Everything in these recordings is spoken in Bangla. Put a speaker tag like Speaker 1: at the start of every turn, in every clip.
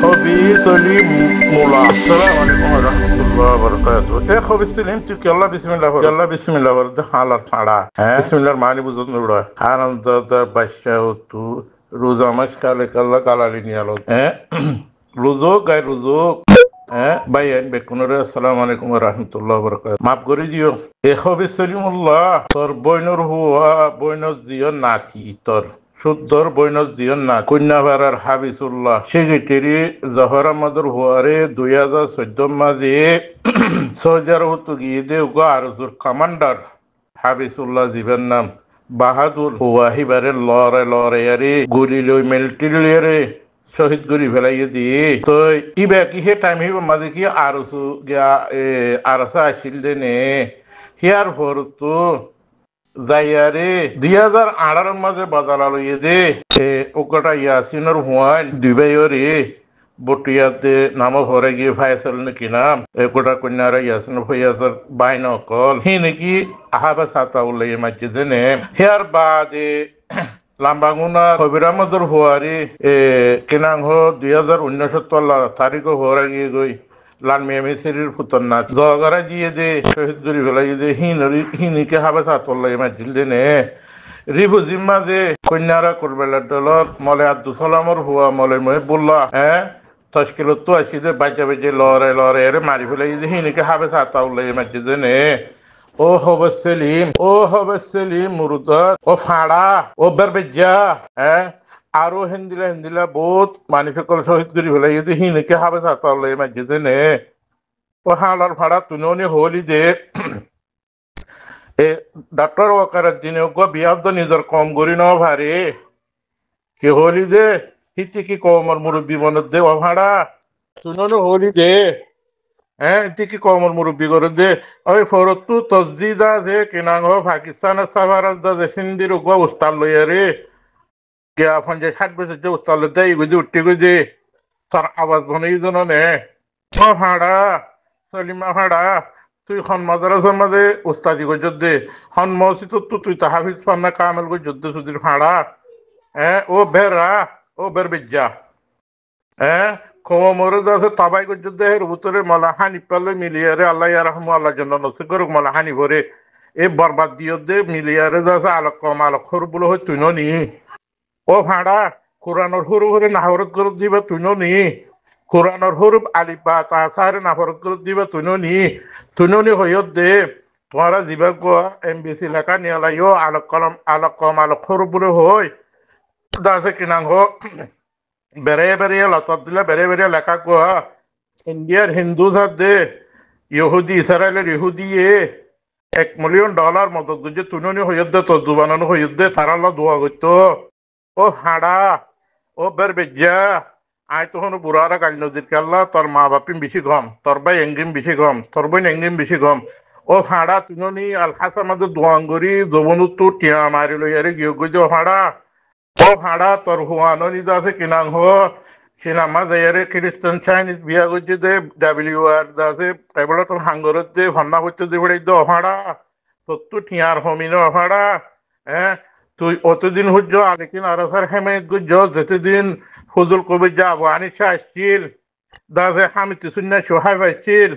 Speaker 1: خبيث لي مولع. السلام عليكم ورحمة الله وبركاته. خبيث سليم تك يلا بسم الله يلا بسم الله ورد حالة حالا بسم الله المعني بزود نورا حالان دا باشا تو روزا مش كالك الله كالالي نيالو রুজুক গাই রুজুক ভাই বেকুনরে আসসালামু আলাইকুম ওয়া রাহমাতুল্লাহি ওয়া বারাকাতুহু মাফ করে দিও এখবে সলিমুল্লাহ তোর বইনর হুয়া বইনর জিও নাতি তোর শুদ্ধর বইনর জিও না কন্যা ভাড়ার হাবিসুল্লাহ সেক্রেটারি জহর আহমদর হুয়ারে 2014 মাঝে সৌজার হতো গিয়ে দে উগো আরজুর কমান্ডার হাবিসুল্লাহ জীবের নাম বাহাদুর হুয়া হিবারে লড়ে লড়ে আরে গুলি লই মিলিটারি শহীদ করি ফেলাই দিয়ে তো ইবে কি হে টাইম হিব মাঝে কি আরসু গিয়া আরসা আসিল দেনে হিয়ার ভর তো যাইয়ারে 2018 মাঝে বাজার লইয়ে দে ওকটা ইয়াসিনের হুয়ান দুবাইরে বটিয়াতে নাম ভরে গিয়ে ফাইসাল নাকি নাম একটা কন্যারা ইয়াসিন ফয়াজর বাইন কল হি নাকি আহাবা সাতা উল্লাই মাঝে দেনে হিয়ার বাদে লাম্বাগুনা কবিরামদর হুয়ারি কেনাং হো 2019 তারিখ হওয়ার গিয়ে গই লাল মেয়ে শরীর ফুতন না জগারা দিয়ে দে শহীদ করি ফেলাই দে হিনিকে হাবে সাতল্লাই মাঝিল দেনে রিভু জিম্মা যে কন্যারা করবেলার দলত মলে আব্দুল সালামর হুয়া মলে মহিবুল্লাহ তশকিলত তো আসি যে বাচ্চা বেজে লড়ে লড়ে মারি ফেলাই দে হিনিকে হাবে সাতাউল্লাই মাঝি দেনে ও হবে সেলিম মুরুদত ও ফাড়া ও বেরবেজা আরো হেন্দিলা বহুত মানিফেকল শহীদ করি ফেলাই যদি হিনকে হাবে সাতালে মাঝে নে ও হালার ফাড়া তুননি হলি দে ডাক্তার ওয়াকারের দিনে গো বিয়াদ নিজের কম করি ন ভারে কি হলি দে হিতে কি কমর মুরব্বী মনত দে ও ফাড়া তুননি হলি দে এটি কমর মুরব্বী করে দে ওই ফরতু তসদিদা যে কিনাং হো পাকিস্তানের সাভারাজ দা যে হিন্দির গো উস্তাদ লইয়া রে কে আপন যে 60 বছর যে উস্তাদ লইতে গুজি উঠতে গুজি তার আওয়াজ বনেই জন নে ও ভাড়া সলিমা ভাড়া তুই খন মাদ্রাসার মাঝে উস্তাদি গো যদ্দে হন মসজিদ তুই তা হাফিজ পান্না কামেল গো যদ্দে সুদির ভাড়া ও বেরা ও বের বিজ্জা কোমরে আছে তাবাই যুদ্ধে উত্তরে মলা হানি পেলে মিলিয়ারে আল্লাহ রহমু আল্লাহ জন্য নসিব করুক মলা হানি ভরে এ বরবাদ দিয়ে দে মিলিয়ারে যাচ্ছে আলোক কম আলোক সরু বলে হয় তুই নি ও ভাড়া কোরআনের সরু ভরে নাহরত করে দিবা তুই নি কোরআনের সরু আলিপা তাসারে নাহরত করে দিবা তুই নি হইত দে তোমারা যিবা কোয়া এমবিসি লেখা নিয়ে লাইও আলোক কম আলোক সরু বলে হয় দাসে কিনাং হোক বেড়ে লতাত দিলে বেড়ে লেখা কোয়া ইন্ডিয়ার হিন্দু দে ইহুদি ইসরায়েলের ইহুদিয়ে $1 মিলিয়ন মদত গুজে তুননি হইত দে তজু বানানো হইত দে তারা দোয়া করতো ও হাড়া ও বের বেজ্জা আয় তখন বুড়ারা গাল নদীর কাল্লা তোর মা বাপিম বেশি গম তোর ভাই এঙ্গিম বেশি গম তোর বোন এঙ্গিম বেশি গম ও হাড়া তুননি আলহাসা মাঝে দোয়াঙ্গরি জবনু তো টিয়া মারি লইয়ারে গিয়ে গুজে হাড়া ও ভাড়া তোর হুয়ানো নিদা আছে কিনাং হো সিনামা যাইয়ারে খ্রিস্টান চাইনিজ বিয়া করছে দে WR আছে এবার তোর হাঙ্গরত দে ভান্না করতে দে বেড়াই দো ভাড়া তোর তো টিয়ার হমিন ভাড়া তুই অতদিন হুজ্জ আলেকিন আরসার হেমায়ত গুজ্জ যেতেদিন ফজল কবির যা আনিসা আসছিল দাসে হামিদ সুন্না সোহাইব আসছিল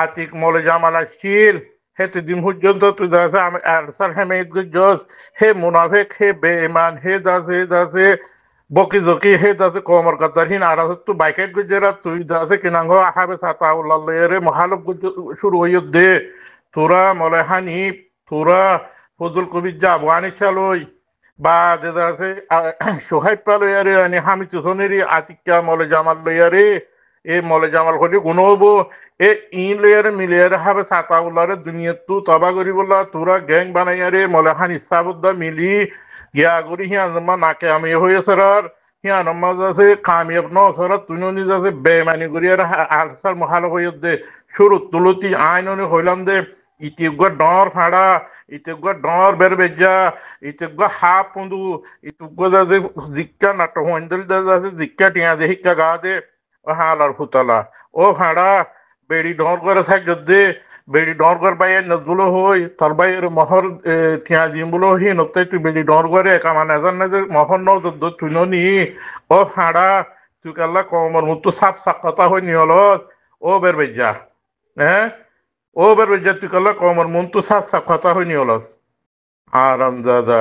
Speaker 1: আতিক মলে জামাল আসছিল হেতে দিন পর্যন্ত তুই দাসে আরসার হেমায়ত গুজ্জ হে মুনাফেক হে বেঈমান হে দাসে বকি জকি হে দাসে কমর কাতারহীন আরাসত তু বাইকেট গুজরা তুই দাসে কিনাঙ্গ আহাবে সাতাউল্লাহ রে মহালব গুজ শুরু হইত দে তোরা মলে হানিফ তোরা ফজল কবির যা আনিসা লই বা দাসে সোহাইব পালয়ারে আনি হামিদ হুসেনেরই আতিকা মলে জামাল লইয়ারে এ মলে জামাল হলি গুণবো এ ইন লেয়ারে মিলিয়ারে হাবে সাতাউল্লাহরে দুনিয়া তু তবা করিবলা তোরা গ্যাং বানাইয়ারে মলে হানি সাবুদ্দা মিলি গিয়া করি হিয়ানমা নাকে আমি হয়েছে আর হিয়ানম্মা যাচ্ছে কামিয়াব ন সরা তুই যাচ্ছে বেমানি করি আর আলসার মহাল হয়ে দে শুরু তুলতি আইননি হইলাম দে ইতিগুয়া ডর ফাড়া ইতিগুয়া ডর বের বেজা ইতিগুয়া হাফ পুন্দু ইতিগুয়া যাচ্ছে জিক্কা নাট হইন্দল যাচ্ছে জিক্কা টিয়া দে হিক্কা গা দে ও হালার ফুতালা ও ফাড়া বেড়ি ডর করে থাক যদি বেড়ি ডর গর বাইয়ে নজগুলো হই তোর বাইয়ের মহর থিয়া দিম বলো হি নতে তুই বেড়ি ডর গরে কামান এজন না যে মহর ন তুই নি ও ফাড়া তুই কাল্লা কমর মুতু সাপ সাপ কথা হই নিয়লত ও বের বেজা হ্যাঁ ও বের বেজা তুই কাল্লা কমর মুতু সাপ সাপ কথা হই নিয়লত আরাম দাদা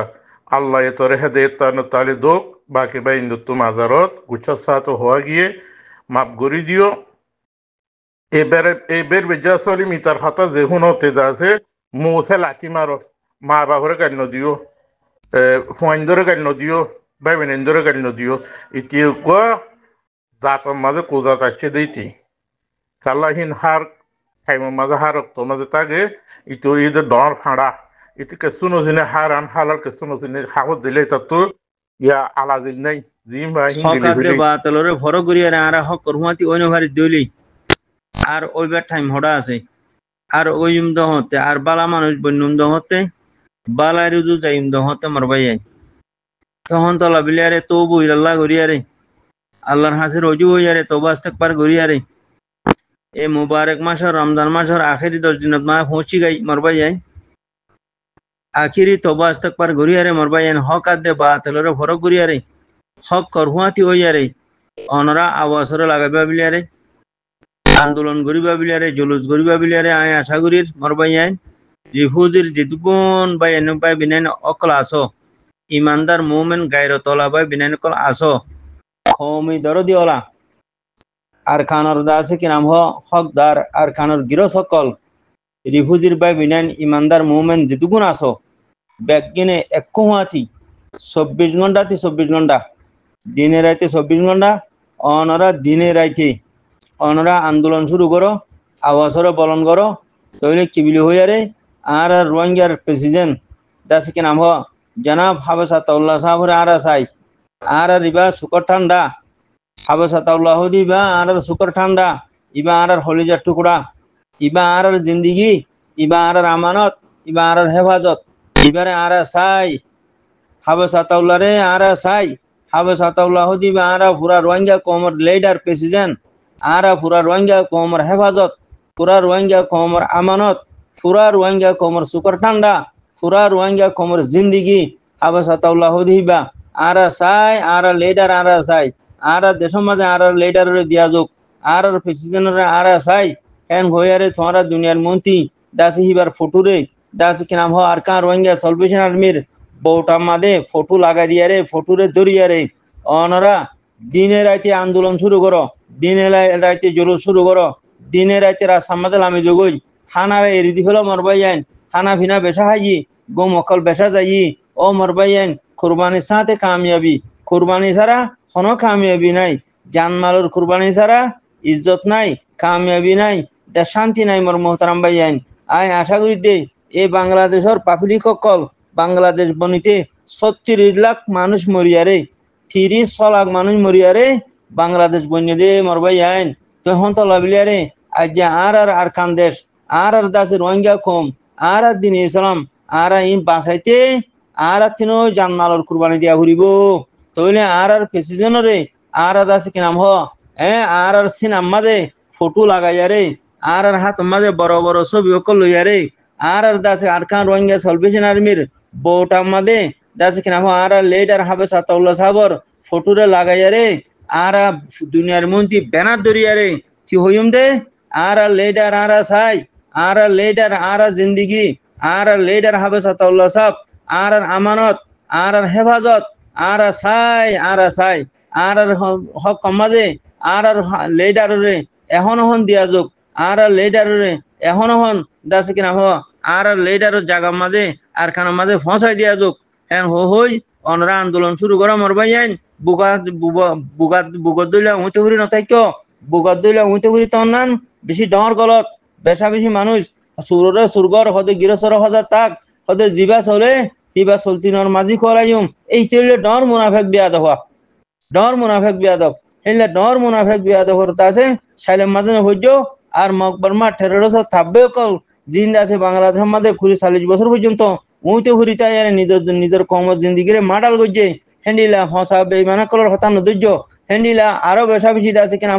Speaker 1: আল্লাহ এ তোরে হেদায়েত তালে দোক বাকি বাইন তু মাজারত গুচ্ছা সাথ হওয়া গিয়ে মাপ গড়ি দিও এবার বেজা চলি মিটার হাতা যে হুনতে যাচ্ছে মুছে লাঠি মারো মা বাপরে গাড়ি নদিও হুয়াইন্দরে গাড়ি নদিও ভাই বেনেন্দরে গাড়ি নদিও ইতিও জাতর মাঝে কোজা তাচ্ছে দিতি কাল্লাহীন হার খাইমার মাঝে হার রক্ত মাঝে তাগে ইতো ঈদ ডর ফাঁড়া ইতি কেসু নজিনে হার আন হালার কেসু নজিনে হাগত দিলে তাতো ইয়া আলাদিন নাই জিম বা হিন্দিলি
Speaker 2: হকাতে
Speaker 1: ভিলি
Speaker 2: বা তলরে ফর গরিয়ারে আরা হক করহুয়াতি ওইনো ভারি দইলি আর ওইবার টাইম হড়া আছে আর ওইম দহতে আর বালা মানুষ বন্যুম দহতে বালা রুজু যাইম দহতে মরবাই তখন তলা বিলিয়ারে তো বইরাল্লাহ গরিয়ারে আল্লাহর হাসির অজু হইয়ারে তবা ইস্তেগফার গরিয়ারে এ মুবারক মাসর রমজান মাসর আখেরি 10 দিনত মা পৌঁছি গাই মরবাই আখিরি তবা ইস্তেগফার গরিয়ারে মরবাই হক আদে বা তলরে ফর গরিয়ারে হক করহুয়াতি হইয়ারে অনরা আওয়াজরে লাগাইবা বিলিয়ারে আন্দোলন গরিবা বিলিয়ারে জুলুস গরিবা বিলিয়ারে আয় আশা করির মরবাই রিফুজির জিতুপন বাই এনে বাই বিনাইন অকল আসো ইমানদার মুমিন গায়রতলা বাই বিনাইন অকল আসো কওমি দরদি ওলা আর খানর দা আছে কি নাম হকদার আর খানর গিরো সকল রিফুজির বাই বিনাইন ইমানদার মুমিন জিতুগুন আসো ব্যাগিনে এককুয়াতি 24 ঘন্টা 24 ঘন্টা দিনে রাইতে 24 ঘন্টা অনরা দিনে রাইতে অনরা আন্দোলন শুরু করো আওয়াজরে বলন করো তইলে কিবিলি হইয়ারে আর রোহিঙ্গার প্রেসিডেন্ট দাস কি নাম জনাব হাবেস আতাউল্লাহ সাহেবরে আর সাই আর রিবা সুকর ঠান্ডা হাবেস আতাউল্লাহ দিবা আর সুকর ঠান্ডা ইবা আর হলিজার টুকরা ইবা আর জিন্দিগি ইবা আর আমানত ইবা আর হেফাজত ইবারে আর সাই হাবেস আতাউল্লাহ রে আর সাই হাবেস আতাউল্লাহ দিবা আর পুরা রোহিঙ্গা কমর লিডার প্রেসিডেন্ট আর পুরা রোহিঙ্গা কমর হেফাজত পুরা রোহিঙ্গা কমর আমানত পুরা রোহিঙ্গা কমর সুকর ঠান্ডা পুরা রোহিঙ্গা কমর জিন্দিগি হাবেস আতাউল্লাহ দিবা আর সাই আর লিডার আর সাই আর দেশের মাঝে আর লিডার দিয়া যোগ আর প্রেসিডেন্ট আর সাই এন হইয়ারে তোমারা দুনিয়ার মন্ত্রী দাসি হিবার ফটুরে দাসি কি নাম আর কান রোহিঙ্গা সলভেশন আর্মির বউটা মাদে ফটো লাগা দিয়া রে ফটুরে দরিয়া রে অনরা দিনে রাইতে আন্দোলন শুরু করো দিনে রাইতে জলুস শুরু করো দিনে রাইতে রাস্তার মাঝে লামি যোগই হানারে এরি দি ফেলো মরবাই আইন হানা ফিনা বেসা হাই গো মকল বেসা যাই ও মরবাই আইন কুরবানির সাথে কামিয়াবি কুরবানি ছাড়া কোনো কামিয়াবি নাই জানমালের কুরবানি ছাড়া ইজ্জত নাই কামিয়াবি নাই দেশ শান্তি নাই মোর মোহতারাম ভাই আইন আই আশা করি দে এই বাংলাদেশের পাবলিক সকল বাংলাদেশ বনিতে 36 লাখ মানুষ মরিয়ারে 30 লাখ মানুষ মরিয়ারে বাংলাদেশ বন্যে দে মরবাই আইন তখন তো লাবিলিয়ারে আজ আর কান দেশ আর দাসের রোহিঙ্গা কম আর দিন ইসলাম আর ইন বাঁচাইতে আর তিনও জানমালর কুরবানি দিয়া ঘুরিব তইলে আর প্রেসিডেন্টরে আর দাসে কি নাম আর সিনাম মাঝে ফটো লাগাইয়ারে আর হাত মাঝে বড় বড় ছবি অকল লইয়ারে আর দাসে আর খান রোহিঙ্গা সলভেশন আর্মির বউটা মাঝে দাসে কি নাম আর লিডার হাবেস আতাউল্লাহ সাহেবর ফটোরে লাগাইয়ারে আর দুনিয়ার মন্ত্রী ব্যানার ধরিয়ারে কি হইম দে আর লিডার আর সাই আর লিডার আর জিন্দিগি আর লিডার হাবেস আতাউল্লাহ সাহেব আর আমানত আর হেফাজত আর সাই আর হক মাঝে আর লিডারে এখন দিয়া যোগ আর লিডারে এখন দাসে কিনা আর লিডারের জায়গা মাঝে আর খানার মাঝে ফসাই দিয়া যোগ হ্যাঁ হই অনরা আন্দোলন শুরু করা মরবাই আইন বুগাত দইলা হইতে পারি নতাই কেউ বুগাত দইলা হইতে পারি তখন নান বেশি ডর গলত বেশা বেশি মানুষ সুররে সুরগর হদে গিরসর হজা তাক হদে জিবা চলে হিবা চলতিনর মাঝি করাইম এই চলে ডর মুনাফেক বিয়াদ হওয়া ডর মুনাফেক বিয়াদব হেলে ডর মুনাফেক বিয়াদব হতে আছে সাইলেম মাঝে হইজ আর মকবরমা ঠেরোস থাকবে কল জিন্দা আছে বাংলাদেশের মাঝে 40 বছর পর্যন্ত উইতে ঘুরি তাই আর নিজের কমর জিন্দিগিরে মাডাল গজ্জে হেন্ডিলা হসা বেইমানা কলর হতান ধৈর্য হেন্ডিলা আরো বেশা বেশি আছে কিনা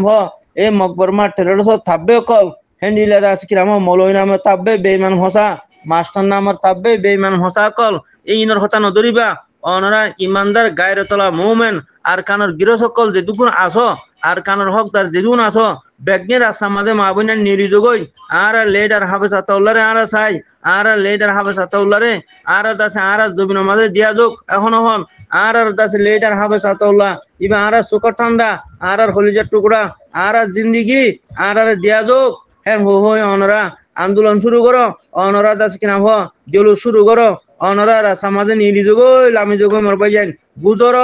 Speaker 2: এ মকবরমা ঠেরোস থাকবে কল হেন্ডিলা দাস কিরাম মলই নামে তাববে বেইমান হসা মাস্টার নামর তাববে বেইমান হসা কল এই ইনর হতা নদরিবা অনরা ইমানদার গায়রতলা মুমেন আর কানর গিরো সকল যে দুগুণ আসো আর কানর হকদার যেগুন আসো বেগনের আসাম মাঝে মাবুনের নিরিযোগই আর লেডার হাফেজ আতাউল্লারে আর সাই আর লেডার হাফেজ আতাউল্লারে আর দাসে আর জমিন মাঝে দিয়া যোগ এখন হন আর দাসে লেডার হাফেজ আতাউল্লাহ ইবা আর সুকর ঠান্ডা আর হলিজার টুকরা আর জিন্দিগি আর দিয়া যোগ হ্যাঁ হো হই অনরা আন্দোলন শুরু করো অনরা দাস কিনা হ জলুস শুরু করো অনরা সমাজে নিলি যোগই লামি যোগই মরবাই যান গুজর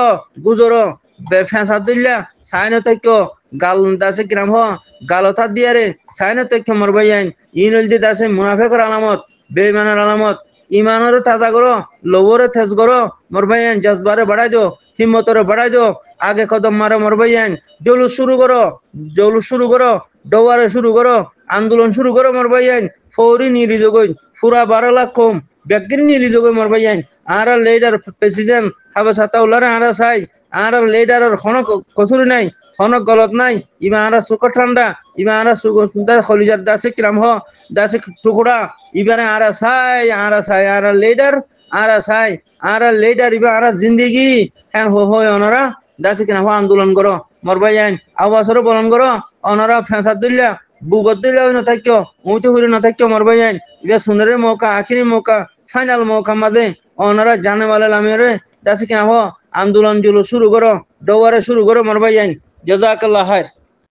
Speaker 2: গুজর ফেঁসা দিল্লা সাইন তৈক্য গাল দাসে কিরাম হ গালতা দিয়ারে সাইন তৈক্য মরবাই যান ইনল দি দাসে মুনাফেকর আলামত বেইমানের আলামত ইমানের তাজা করো লোভরে থেজ করো মরবাই যান জজবারে বাড়াই দো হিম্মতরে বাড়াই দো আগে কদম মারে মরবাই যান জলুস শুরু করো ডোয়ারে শুরু করো আন্দোলন শুরু করো মরবাই যান ফৌরি নিলি যোগই পুরা 12 লাখ কম ব্যক্তির নিলি যোগই মরবাই যান আর লেডার প্রেসিডেন্ট হাবে সাতাউল্লারে আর সাই আর লেডারের খনক কসুরি নাই খনক গলত নাই ইমা আর সুকর ঠান্ডা ইমা আর সুন্দর খলিজার দাসে কিরাম হ দাসে টুকরা ইবারে আর সাই আর লেডার আর সাই আর লেডার ইবা আর জিন্দেগি হ্যাঁ হো হয় অনরা দাসে কিরাম হ আন্দোলন করো মরবাই যান আওয়াজরে বলন করো অনরা ফেঁসা দিল্লা বুগত দিল্লা না থাকো উঁচু হুরি না থাকো মরবাই যান ইবা সুন্দরের মৌকা আখিরি মৌকা ফাইনাল মৌকা মাঝে অনরা জানে वाले লামিরে দাসে কিরাম হ আন্দোলন জুলুস শুরু করো ডোয়ারে শুরু করো মরবাই যান জাযাকাল্লাহ খায়ের।